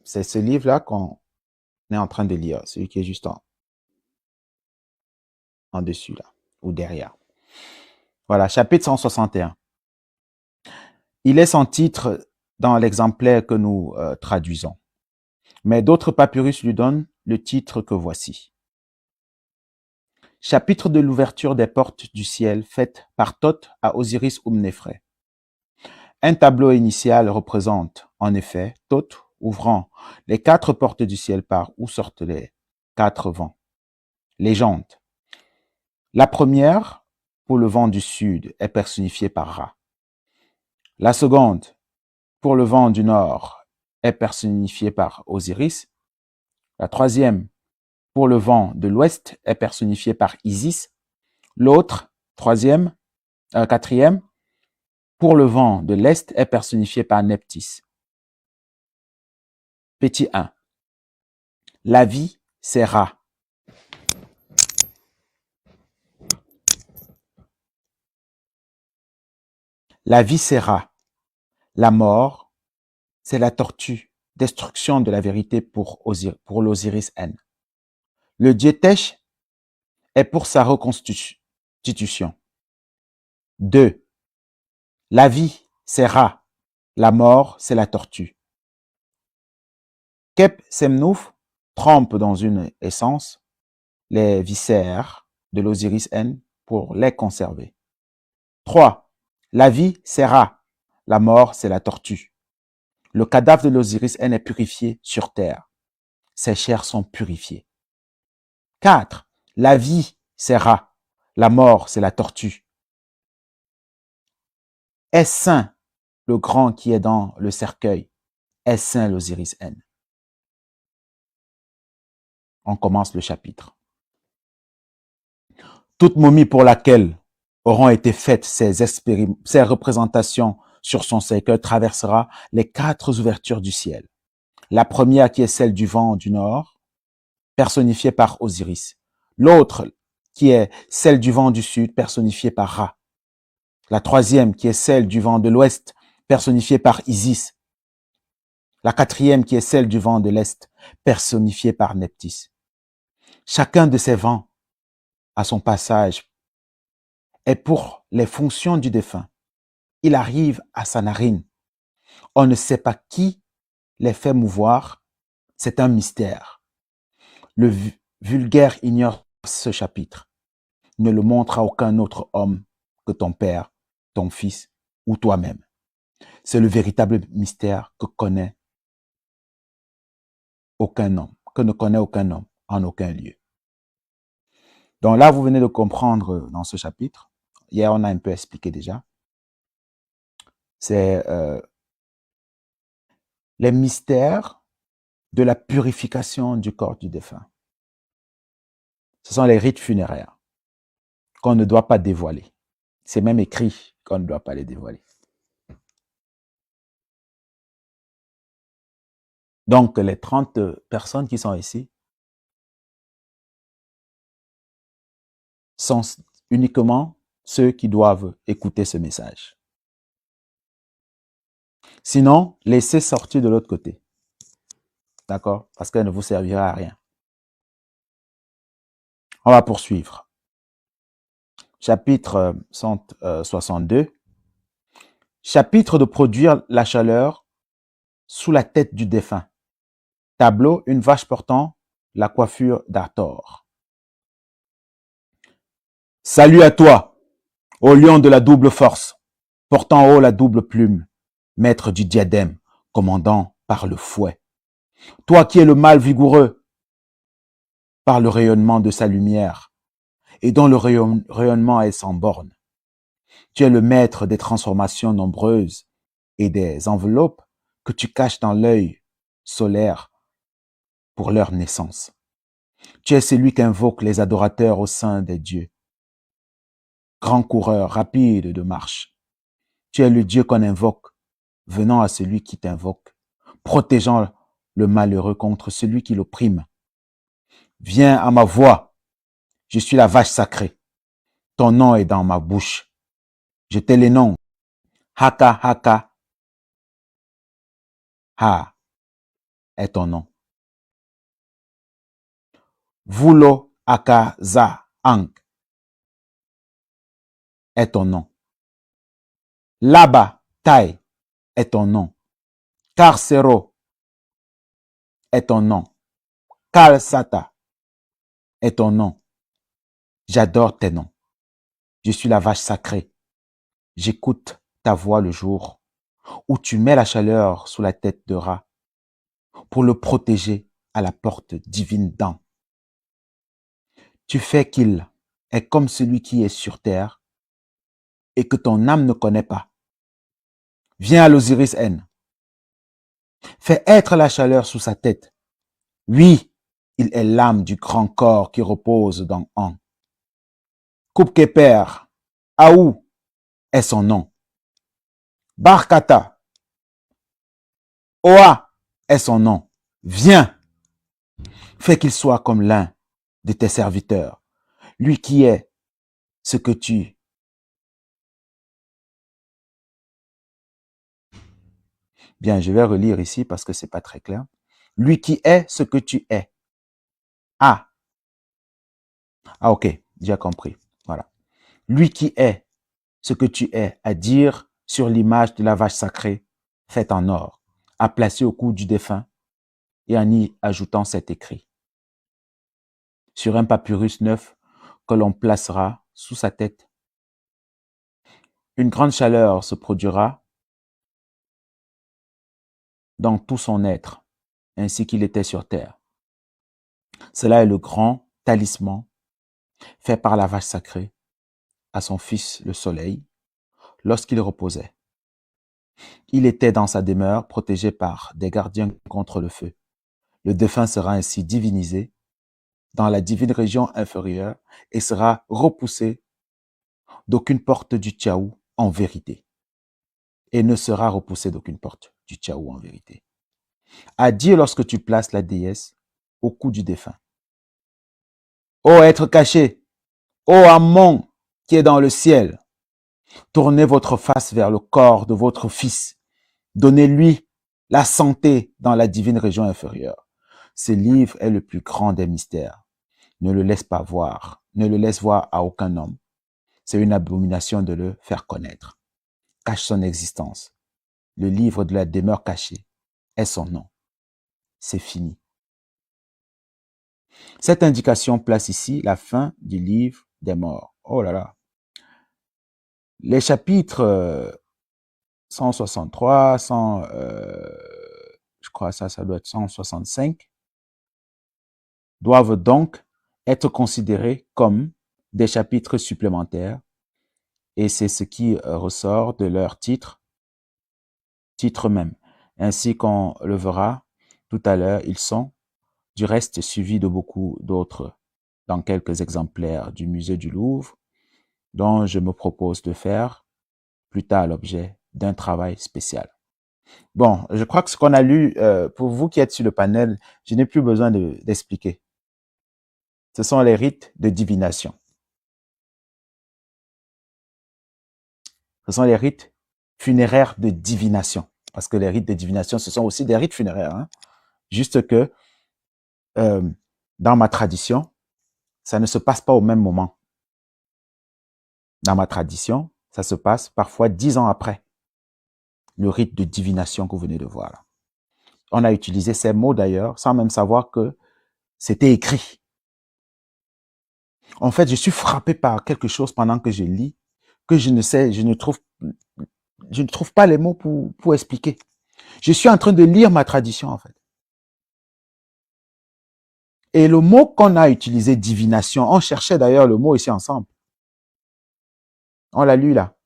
C'est ce livre-là qu'on est en train de lire, celui qui est juste en dessus, là, ou derrière. Voilà, chapitre 161. Il est sans titre dans l'exemplaire que nous traduisons. Mais d'autres papyrus lui donnent le titre que voici. Chapitre de l'ouverture des portes du ciel faite par Thoth à Osiris Umnéphré. Un tableau initial représente, en effet, Thoth ouvrant les 4 portes du ciel par où sortent les 4 vents. Légende. La première, pour le vent du sud, est personnifiée par Ra. La seconde, pour le vent du nord, est personnifiée par Osiris. La troisième, pour le vent de l'ouest, est personnifiée par Isis. L'autre, quatrième, pour le vent de l'est, est personnifiée par Nephthys. Petit 1. La vie, c'est Ra. La vie, c'est Ra. La mort, c'est la tortue, destruction de la vérité pour l'Osiris N. Le dieu Tesh est pour sa reconstitution. 2. La vie, c'est Ra. La mort, c'est la tortue. Kep Semnouf trempe dans une essence les viscères de l'Osiris N pour les conserver. 3. La vie, c'est Ra. La mort, c'est la tortue. Le cadavre de l'Osiris N est purifié sur terre. Ses chairs sont purifiées. 4. La vie, c'est Ra. La mort, c'est la tortue. Est saint le grand qui est dans le cercueil? Est saint l'Osiris N? On commence le chapitre. Toute momie pour laquelle auront été faites ces représentations sur son cercueil traversera les 4 ouvertures du ciel. La première qui est celle du vent du nord, personnifiée par Osiris. L'autre qui est celle du vent du sud, personnifiée par Ra. La troisième qui est celle du vent de l'ouest, personnifiée par Isis. La quatrième qui est celle du vent de l'est, personnifiée par Nephthys. Chacun de ces vents, à son passage, est pour les fonctions du défunt. Il arrive à sa narine. On ne sait pas qui les fait mouvoir. C'est un mystère. Le vulgaire ignore ce chapitre. Ne le montre à aucun autre homme que ton père, ton fils ou toi-même. C'est le véritable mystère que connaît aucun homme, que ne connaît aucun homme en aucun lieu. Donc là, vous venez de comprendre dans ce chapitre, hier on a un peu expliqué déjà, c'est les mystères de la purification du corps du défunt. Ce sont les rites funéraires qu'on ne doit pas dévoiler. C'est même écrit qu'on ne doit pas les dévoiler. Donc, les 30 personnes qui sont ici sont uniquement ceux qui doivent écouter ce message. Sinon, laissez sortir de l'autre côté. D'accord? Parce qu'elle ne vous servira à rien. On va poursuivre. Chapitre 162. Chapitre de produire la chaleur sous la tête du défunt. Tableau, une vache portant la coiffure d'Arthor. Salut à toi, ô lion de la double force, portant haut la double plume, maître du diadème, commandant par le fouet. Toi qui es le mâle vigoureux, par le rayonnement de sa lumière, et dont le rayonnement est sans borne. Tu es le maître des transformations nombreuses et des enveloppes que tu caches dans l'œil solaire pour leur naissance. Tu es celui qu'invoquent les adorateurs au sein des dieux. Grand coureur, rapide de marche. Tu es le Dieu qu'on invoque, venant à celui qui t'invoque, protégeant le malheureux contre celui qui l'opprime. Viens à ma voix, je suis la vache sacrée. Ton nom est dans ma bouche. Je t'ai les noms. Haka, Haka, Ha. est ton nom. Vulo Akaza Ang est ton nom. Laba Tai est ton nom. Carcero est ton nom. Kalsata est ton nom. J'adore tes noms. Je suis la vache sacrée. J'écoute ta voix le jour où tu mets la chaleur sous la tête de rat pour le protéger à la porte divine d'An. Tu fais qu'il est comme celui qui est sur terre et que ton âme ne connaît pas. Viens à l'Osiris N. Fais être la chaleur sous sa tête. Oui, il est l'âme du grand corps qui repose dans An. Kupkeper, Aou est son nom. Barkata, Oa est son nom. Viens, fais qu'il soit comme l'un de tes serviteurs, lui qui est ce que tu. Bien, je vais relire ici parce que c'est pas très clair. Lui qui est ce que tu es. Ah, ok, j'ai compris. Voilà. Lui qui est ce que tu es, à dire sur l'image de la vache sacrée, faite en or, à placer au cou du défunt et en y ajoutant cet écrit. Sur un papyrus neuf que l'on placera sous sa tête. Une grande chaleur se produira dans tout son être, ainsi qu'il était sur terre. Cela est le grand talisman fait par la vache sacrée à son fils le soleil lorsqu'il reposait. Il était dans sa demeure protégé par des gardiens contre le feu. Le défunt sera ainsi divinisé dans la divine région inférieure et sera repoussé d'aucune porte du Tchaou en vérité. Et ne sera repoussé d'aucune porte du Tchaou en vérité. À dire lorsque tu places la déesse au cou du défunt. Ô être caché, ô Ammon qui est dans le ciel, tournez votre face vers le corps de votre fils. Donnez-lui la santé dans la divine région inférieure. Ce livre est le plus grand des mystères. Ne le laisse pas voir, ne le laisse voir à aucun homme. C'est une abomination de le faire connaître. Cache son existence. Le livre de la demeure cachée est son nom. C'est fini. Cette indication place ici la fin du livre des morts. Oh là là. Les chapitres 163, je crois ça doit être 165, doivent donc être considérés comme des chapitres supplémentaires et c'est ce qui ressort de leur titre même. Ainsi qu'on le verra tout à l'heure, ils sont du reste suivis de beaucoup d'autres dans quelques exemplaires du musée du Louvre dont je me propose de faire plus tard l'objet d'un travail spécial. Bon, je crois que ce qu'on a lu, pour vous qui êtes sur le panel, je n'ai plus besoin d'expliquer. Ce sont les rites de divination. Ce sont les rites funéraires de divination. Parce que les rites de divination, ce sont aussi des rites funéraires. Hein. Juste que dans ma tradition, ça ne se passe pas au même moment. Dans ma tradition, ça se passe parfois 10 ans après le rite de divination que vous venez de voir là. On a utilisé ces mots d'ailleurs sans même savoir que c'était écrit. En fait, je suis frappé par quelque chose pendant que je lis, que je ne trouve pas les mots pour expliquer. Je suis en train de lire ma tradition, en fait. Et le mot qu'on a utilisé, divination, on cherchait d'ailleurs le mot ici ensemble. On l'a lu là.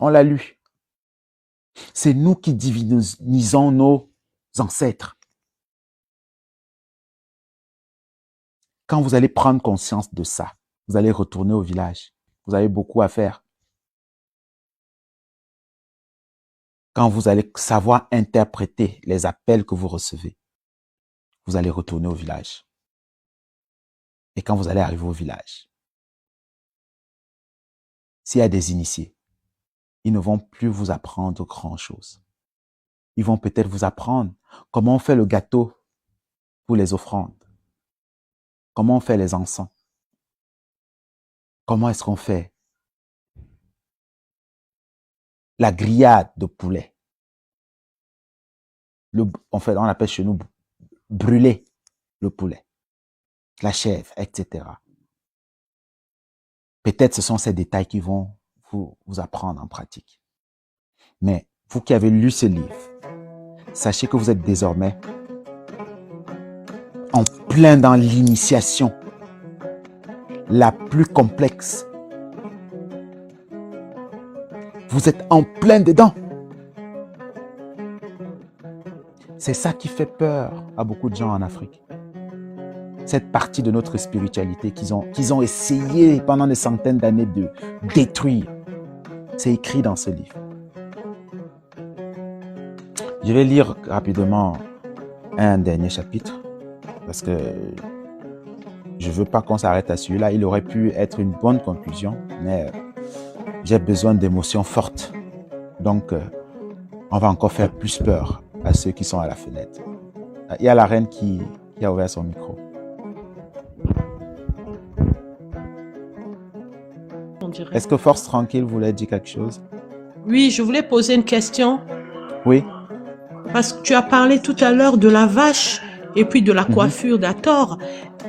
On l'a lu. C'est nous qui divinisons nos ancêtres. Quand vous allez prendre conscience de ça, vous allez retourner au village. Vous avez beaucoup à faire. Quand vous allez savoir interpréter les appels que vous recevez, vous allez retourner au village. Et quand vous allez arriver au village, s'il y a des initiés, ils ne vont plus vous apprendre grand-chose. Ils vont peut-être vous apprendre comment on fait le gâteau pour les offrandes, comment on fait les encens, comment est-ce qu'on fait la grillade de poulet. On appelle chez nous brûler le poulet, la chèvre, etc. Peut-être ce sont ces détails qui vont vous apprendre en pratique. Mais vous qui avez lu ce livre, sachez que vous êtes désormais en plein dans l'initiation la plus complexe. Vous êtes en plein dedans. C'est ça qui fait peur à beaucoup de gens en Afrique. Cette partie de notre spiritualité qu'ils ont essayé pendant des centaines d'années de détruire. C'est écrit dans ce livre. Je vais lire rapidement un dernier chapitre parce que je ne veux pas qu'on s'arrête à celui-là. Il aurait pu être une bonne conclusion, mais j'ai besoin d'émotions fortes. Donc, on va encore faire plus peur à ceux qui sont à la fenêtre. Il y a la reine qui a ouvert son micro. Est-ce que Force Tranquille voulait dire quelque chose? Oui, je voulais poser une question. Oui. Parce que tu as parlé tout à l'heure de la vache et puis de la coiffure d'Hathor.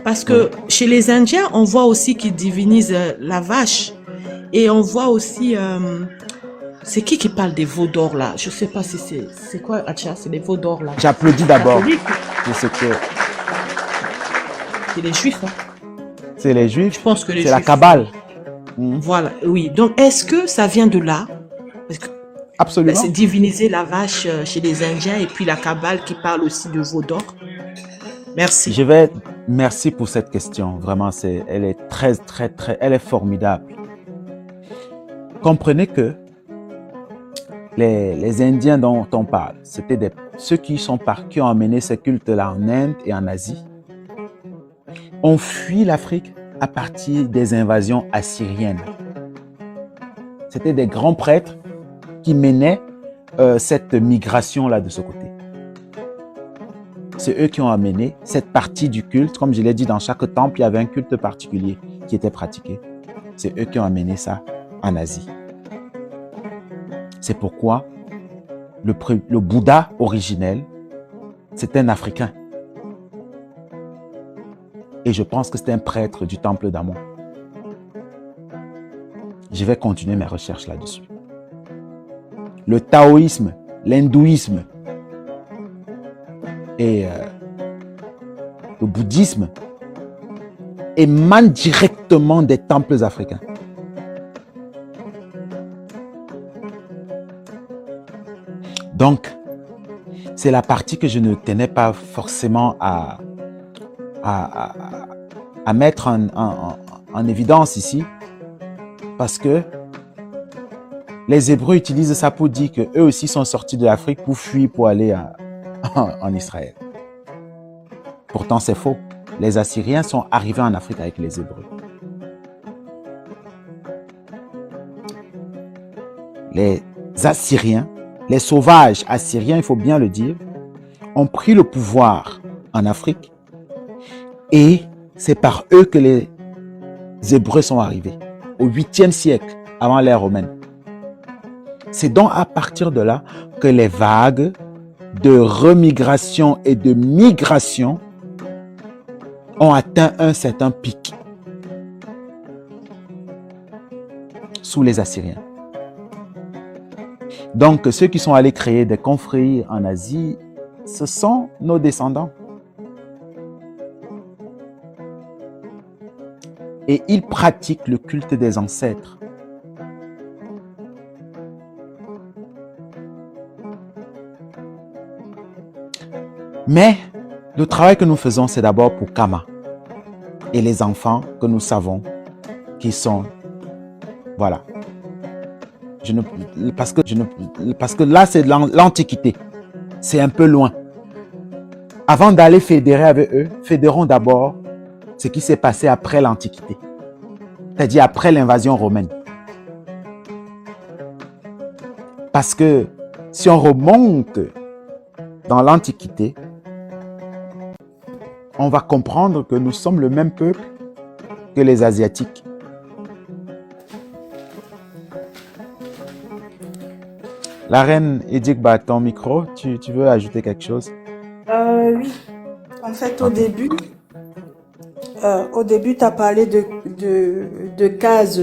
Parce que chez les Indiens, on voit aussi qu'ils divinisent la vache. Et on voit aussi... c'est qui parle des veaux d'or là? Je ne sais pas si c'est quoi, Acha? C'est les veaux d'or là. J'applaudis d'abord pour ce que... C'est les Juifs. Hein? C'est les Juifs. Je pense que les c'est Juifs. La Kabbale. Voilà, oui. Donc, est-ce que ça vient de là? Parce que absolument. C'est diviniser la vache chez les Indiens et puis la Kabbale qui parle aussi de veau d'or. Merci. Merci pour cette question. Vraiment, elle est elle est formidable. Comprenez que les Indiens dont on parle, c'était ceux qui ont amené ces cultes-là en Inde et en Asie, ont fui l'Afrique à partir des invasions assyriennes. C'était des grands prêtres qui menaient cette migration-là de ce côté. C'est eux qui ont amené cette partie du culte. Comme je l'ai dit, dans chaque temple, il y avait un culte particulier qui était pratiqué. C'est eux qui ont amené ça en Asie. C'est pourquoi le Bouddha originel, c'est un Africain. Et je pense que c'est un prêtre du temple d'Amon. Je vais continuer mes recherches là-dessus. Le taoïsme, l'hindouisme et le bouddhisme émanent directement des temples africains. Donc, c'est la partie que je ne tenais pas forcément à mettre en évidence ici, parce que les Hébreux utilisent ça pour dire qu'eux aussi sont sortis de l'Afrique pour fuir, pour aller en Israël. Pourtant, c'est faux. Les Assyriens sont arrivés en Afrique avec les Hébreux. Les Assyriens, les sauvages assyriens, il faut bien le dire, ont pris le pouvoir en Afrique et c'est par eux que les Hébreux sont arrivés au 8e siècle avant l'ère romaine. C'est donc à partir de là que les vagues de remigration et de migration ont atteint un certain pic sous les Assyriens. Donc, ceux qui sont allés créer des confréries en Asie, ce sont nos descendants. Et ils pratiquent le culte des ancêtres. Mais le travail que nous faisons, c'est d'abord pour Kama et les enfants que nous savons qui sont... Voilà. Parce que là, c'est l'Antiquité. C'est un peu loin. Avant d'aller fédérer avec eux, fédérons d'abord ce qui s'est passé après l'Antiquité. C'est-à-dire après l'invasion romaine. Parce que si on remonte dans l'Antiquité, on va comprendre que nous sommes le même peuple que les Asiatiques. La reine Edigba, ton micro, tu veux ajouter quelque chose? Oui, en fait, au Ok. début, tu as parlé de cases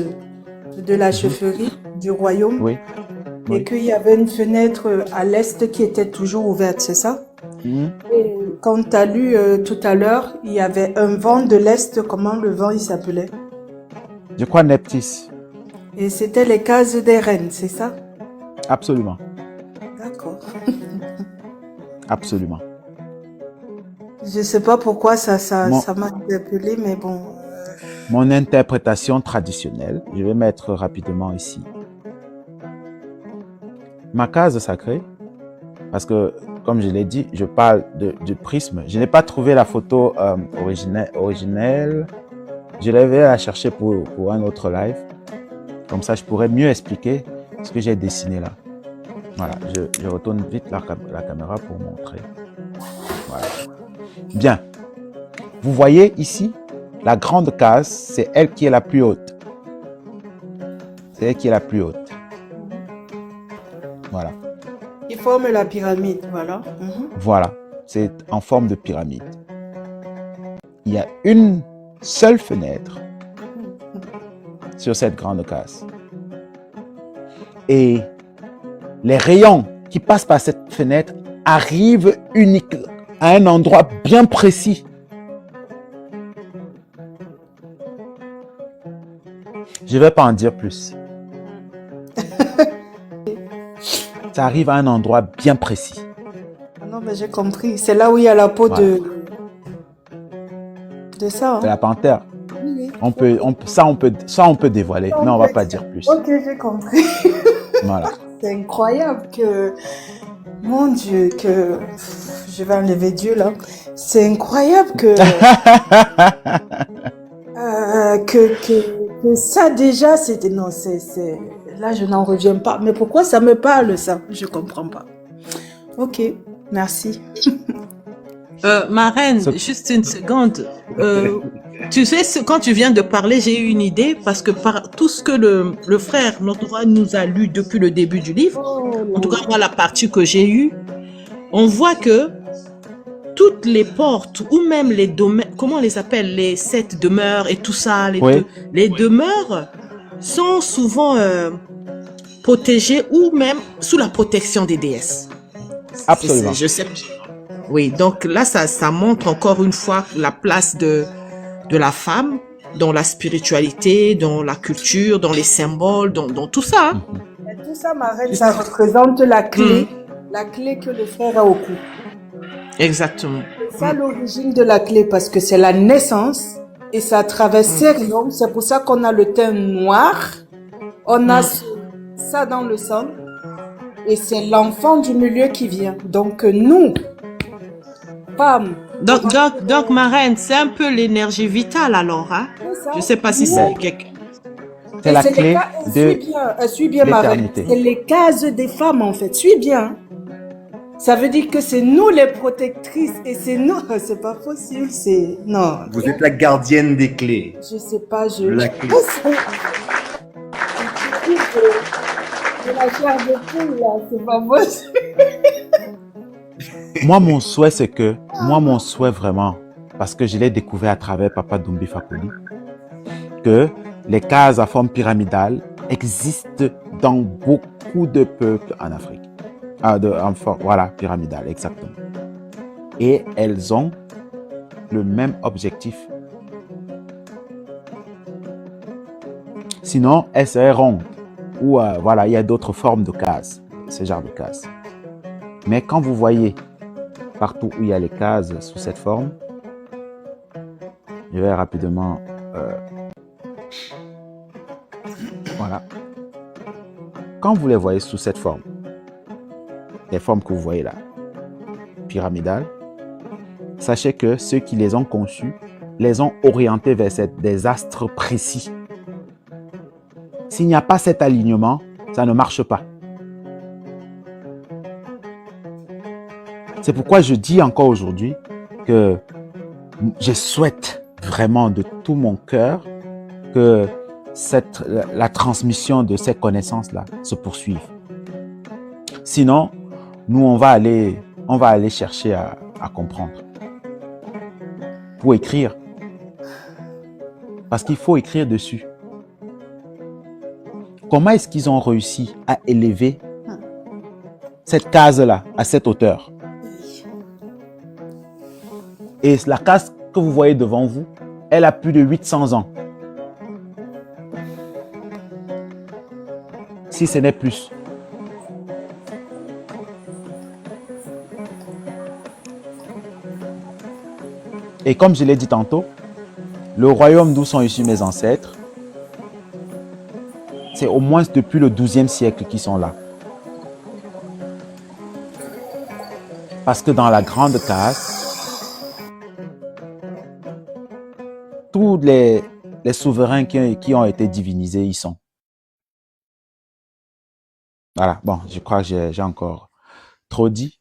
de la chefferie du royaume Oui, et oui. qu'il y avait une fenêtre à l'est qui était toujours ouverte, c'est ça? Mhm. Et quand tu as lu tout à l'heure, il y avait un vent de l'est, comment le vent il s'appelait? Je crois Neptis. Et c'était les cases des reines, c'est ça? Absolument. D'accord. Absolument. Je sais pas pourquoi ça Mon, m'a interpellé, mais bon. mon interprétation traditionnelle, je vais mettre rapidement ici. Ma case sacrée, parce que, comme je l'ai dit, je parle du prisme. Je n'ai pas trouvé la photo originelle. Je vais la chercher pour un autre live. Comme ça, je pourrais mieux expliquer ce que j'ai dessiné là. Voilà, je retourne vite la caméra pour montrer. Voilà. Bien. Vous voyez ici, la grande case, c'est elle qui est la plus haute. C'est elle qui est la plus haute. Voilà. Qui forme la pyramide, voilà. Voilà. C'est en forme de pyramide. Il y a une seule fenêtre sur cette grande case. Et les rayons qui passent par cette fenêtre arrivent uniquement à un endroit bien précis. Je ne vais pas en dire plus. Ça arrive à un endroit bien précis. Non, mais j'ai compris. C'est là où il y a la peau Voilà. de ça. C'est la panthère. Oui. Ça, on peut dévoiler, mais on ne va pas dire plus. Ok, j'ai compris. Voilà. C'est incroyable que, mon Dieu, que je vais enlever Dieu là. C'est incroyable que que ça déjà c'était non c'est là je n'en reviens pas. Mais pourquoi ça me parle ça? Je comprends pas. Ok, merci. Ma reine, juste une seconde. Tu sais, quand tu viens de parler, j'ai eu une idée parce que par tout ce que le frère, notre roi, nous a lu depuis le début du livre, en tout cas, moi, la partie que j'ai eue, on voit que toutes les portes ou même les domaines, comment on les appelle, les 7 demeures et tout ça, Oui. les demeures sont souvent protégées ou même sous la protection des déesses. Absolument. Je sais. Oui, donc là, ça montre encore une fois la place de la femme dans la spiritualité, dans la culture, dans les symboles, dans tout ça. Hein. Et tout ça, ma reine, ça représente la clé que le frère a au cou. Exactement. C'est ça l'origine de la clé, parce que c'est la naissance et ça traverse ces rayons. C'est pour ça qu'on a le teint noir, on a ça dans le sang et c'est l'enfant du milieu qui vient. Donc nous, femmes. Donc ma reine, c'est un peu l'énergie vitale alors. Hein? Je sais pas si c'est quelque... C'est la clé de suis bien ma reine. C'est les cases des femmes en fait. Suis bien. Ça veut dire que c'est nous les protectrices et c'est nous. C'est pas possible. C'est non. Vous êtes la gardienne des clés. Je sais pas. La clé. De la chair de poule là, c'est pas possible. Moi, mon souhait, c'est que, mon souhait vraiment, parce que je l'ai découvert à travers Papa Doumbé Fakoli, que les cases à forme pyramidale existent dans beaucoup de peuples en Afrique. Voilà, pyramidale, exactement. Et elles ont le même objectif. Sinon, elles seraient rondes. Ou voilà, il y a d'autres formes de cases, ce genre de cases. Mais quand vous voyez partout où il y a les cases sous cette forme, je vais rapidement... voilà. Quand vous les voyez sous cette forme, les formes que vous voyez là, pyramidales, sachez que ceux qui les ont conçus les ont orientés vers des astres précis. S'il n'y a pas cet alignement, ça ne marche pas. C'est pourquoi je dis encore aujourd'hui que je souhaite vraiment de tout mon cœur que la transmission de ces connaissances-là se poursuive. Sinon, nous, on va aller chercher à comprendre. Pour écrire. Parce qu'il faut écrire dessus. Comment est-ce qu'ils ont réussi à élever cette case-là à cette hauteur? Et la case que vous voyez devant vous, elle a plus de 800 ans. Si ce n'est plus. Et comme je l'ai dit tantôt, le royaume d'où sont issus mes ancêtres, c'est au moins depuis le 12e siècle qu'ils sont là. Parce que dans la grande case, tous les souverains qui ont été divinisés y sont. Voilà, bon, je crois que j'ai encore trop dit.